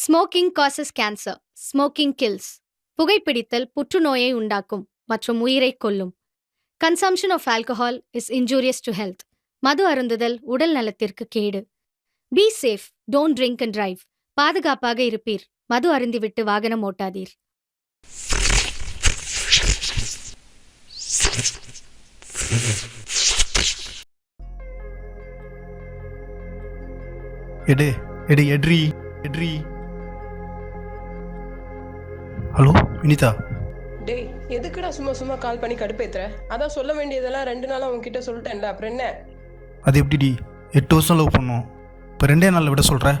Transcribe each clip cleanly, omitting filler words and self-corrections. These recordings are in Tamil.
Smoking causes cancer. Smoking kills. புகைப்பிடித்தல் புற்றுநோயை உண்டாக்கும் மற்றும் உயிரைக் கொல்லும். Consumption of alcohol is injurious to health. மது அருந்துதல் உடல் நலத்திற்கு கேடு. Be safe, don't drink and drive. பாதுகாப்பாக இருப்பீர். மது அருந்திவிட்டு வாகனம் ஓட்டாதீர். எடு எடு எட்ரி எட்ரி. ஹலோ வினிதா. டேய், எதுக்குடா சும்மா சும்மா கால் பண்ணி கடுப்பேத்துற? அதான் சொல்ல வேண்டியதெல்லாம் 2 நாளா உன்கிட்ட சொல்லிட்டேன்ல, அப்புறம் என்ன? அது எப்படிடி 8 வருஷம் லவ் பண்ணோம், இப்போ 2 நாளில் விட சொல்கிற?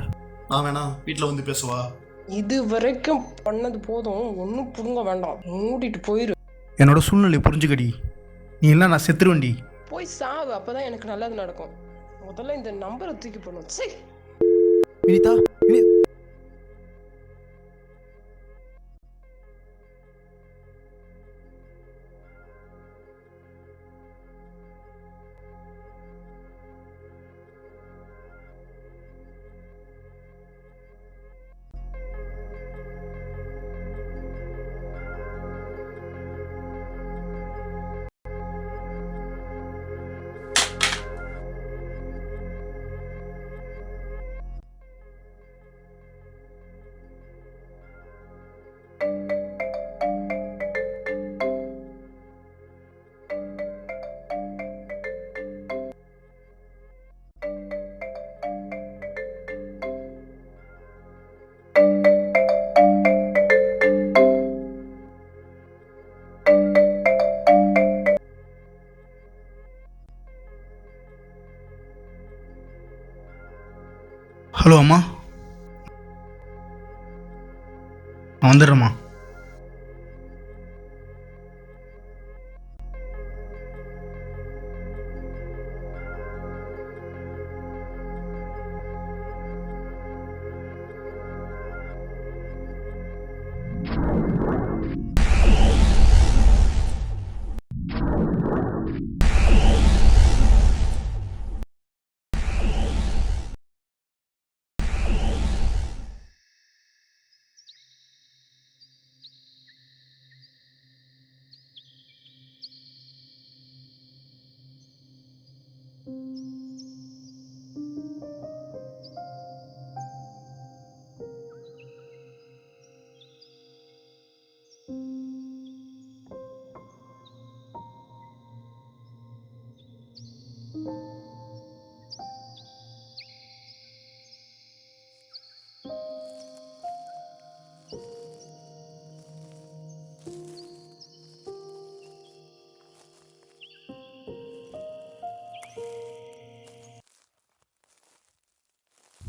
நான் வேணா வீட்டில் வந்து பேசுவா? இது வரைக்கும் பண்ணது போதும், ஒன்றும் புடுங்க வேண்டாம், மூடிட்டு போயிரு. என்னோட சூழ்நிலை புரிஞ்சுக்கடி, நீ எல்லாம் நான் செத்துருவேண்டி. போய் சாவு, அப்பதான் எனக்கு நல்லது நடக்கும். முதல்ல இந்த நம்பரை தூக்கி போடணும். சரி வினிதா ஹலோ அம்மா, நான் வந்துடுறேம்மா.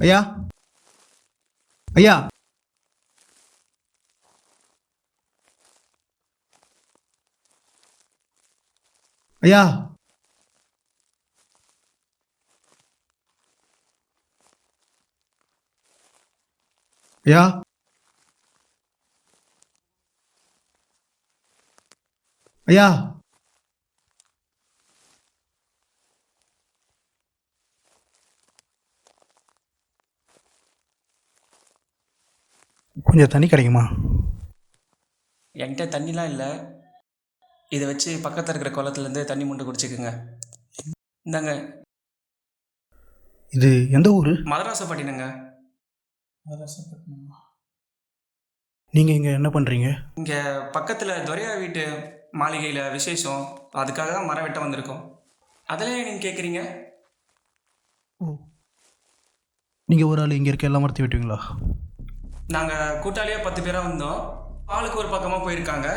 ஐயா ஐயா ஐயா ஐயா ஐயா கொஞ்சம் தண்ணி கிடைக்குமா? என்கிட்ட தண்ணிலாம் இல்லை. இதை வச்சு பக்கத்தில் இருக்கிற குளத்துலேருந்து தண்ணி முண்டு குடிச்சிக்குங்க. இந்தாங்க. இது எந்த ஊர்? மதராசப்பட்டினங்க. நீங்கள் இங்கே என்ன பண்ணுறீங்க? இங்கே பக்கத்தில் துரையா வீட்டு மாளிகையில் விசேஷம், அதுக்காக தான் மரம் வெட்ட வந்திருக்கோம். அதில் நீங்கள் கேட்குறீங்க? ஓ, நீங்கள் ஒரு ஆள் இங்கே இருக்க எல்லா மரத்தையும் வெட்டுவீங்களா? நாங்கள் கூட்டாளியாக 10 பேராக வந்தோம். ஆளுக்கு ஒரு பக்கமாக போயிருக்காங்க.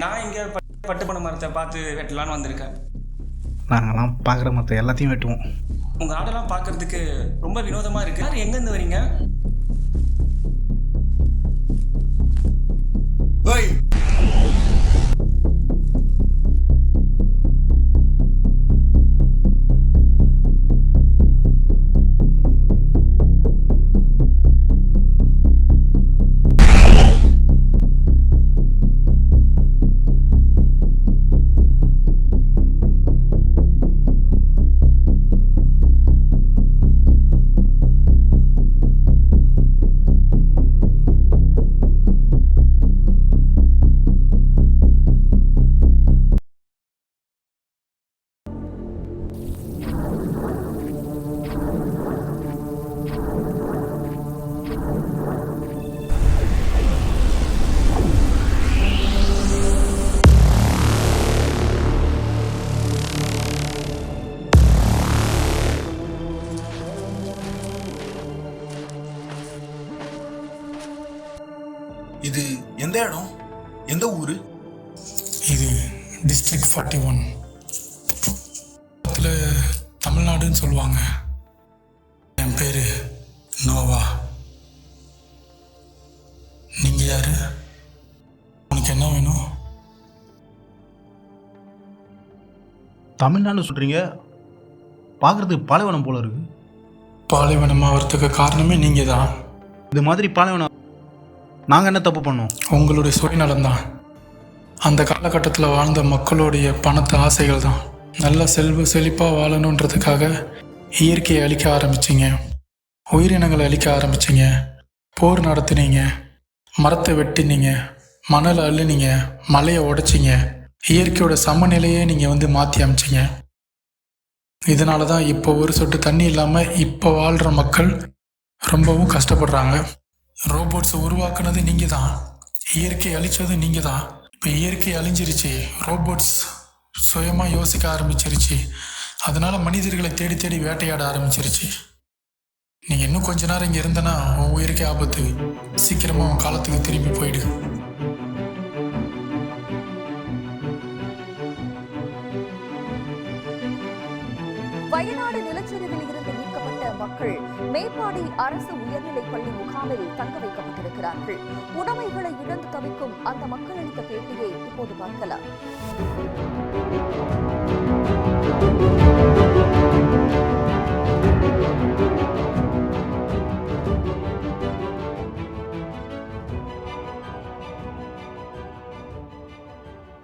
நான் இங்கே பட்டுப்பன மரத்தை பார்த்து வெட்டலான்னு வந்திருக்கேன். நாங்கள்லாம் பார்க்குற மரத்தை எல்லாத்தையும் வெட்டுவோம். உங்கள் ஆடெல்லாம் பார்க்குறதுக்கு ரொம்ப வினோதமாக இருக்குது. யார் எங்கேருந்து வரீங்க? இது எந்த இடம், எந்த ஊர்? இது டிஸ்ட்ரிக்ட் 41 அதில் தமிழ்நாடுன்னு சொல்லுவாங்க. என் பேர் நோவா. நீங்கள் யார்? உனக்கு என்ன வேணும்? தமிழ்நாடு சொல்கிறீங்க, பார்க்குறதுக்கு பாலைவனம் போல இருக்கு. பாலைவனமாகறதுக்கு காரணமே நீங்கள் தான். இது மாதிரி பாலைவனம் நாங்கள் என்ன தப்பு பண்ணோம்? உங்களுடைய சுயநலம்தான். அந்த காலகட்டத்தில் வாழ்ந்த மக்களுடைய பணத்து ஆசைகள் தான். நல்ல செழிப்பாக வாழணுன்றதுக்காக இயற்கையை அழிக்க ஆரம்பிச்சிங்க, உயிரினங்களை அழிக்க ஆரம்பிச்சிங்க, போர் நடத்தினீங்க, மரத்தை வெட்டினீங்க, மணலை அள்ளினீங்க, மலையை உடைச்சிங்க, இயற்கையோட சமநிலையே நீங்கள் மாற்றி அமைச்சிங்க. இதனால தான் இப்போ ஒரு சொட்டு தண்ணி இல்லாமல் இப்போ வாழ்கிற மக்கள் ரொம்பவும் கஷ்டப்படுறாங்க. ரோபோட்ஸை உருவாக்குனது நீங்கள் தான், இயற்கை அழிச்சது நீங்கள் தான். இப்போ இயற்கை அழிஞ்சிருச்சு, ரோபோட்ஸ் சுயமாக யோசிக்க ஆரம்பிச்சிருச்சு. அதனால் மனிதர்களை தேடி தேடி வேட்டையாட ஆரம்பிச்சிருச்சு. நீங்கள் இன்னும் கொஞ்ச நேரம் இங்கே இருந்தனா உன் உயிருக்கே ஆபத்து. சீக்கிரமாக உன் காலத்துக்கு திரும்பி போயிடு. வயநாடு நிலச்சரிவில் இருந்து மீட்கப்பட்ட மக்கள் மேப்பாடி அரசு உயர்நிலைப் பள்ளி முகாமில் தங்க வைக்கப்பட்டிருக்கிறார்கள். உடைமைகளை இழந்து தவிக்கும் அந்த மக்கள் அளித்த பேட்டியை இப்போது பார்க்கலாம்.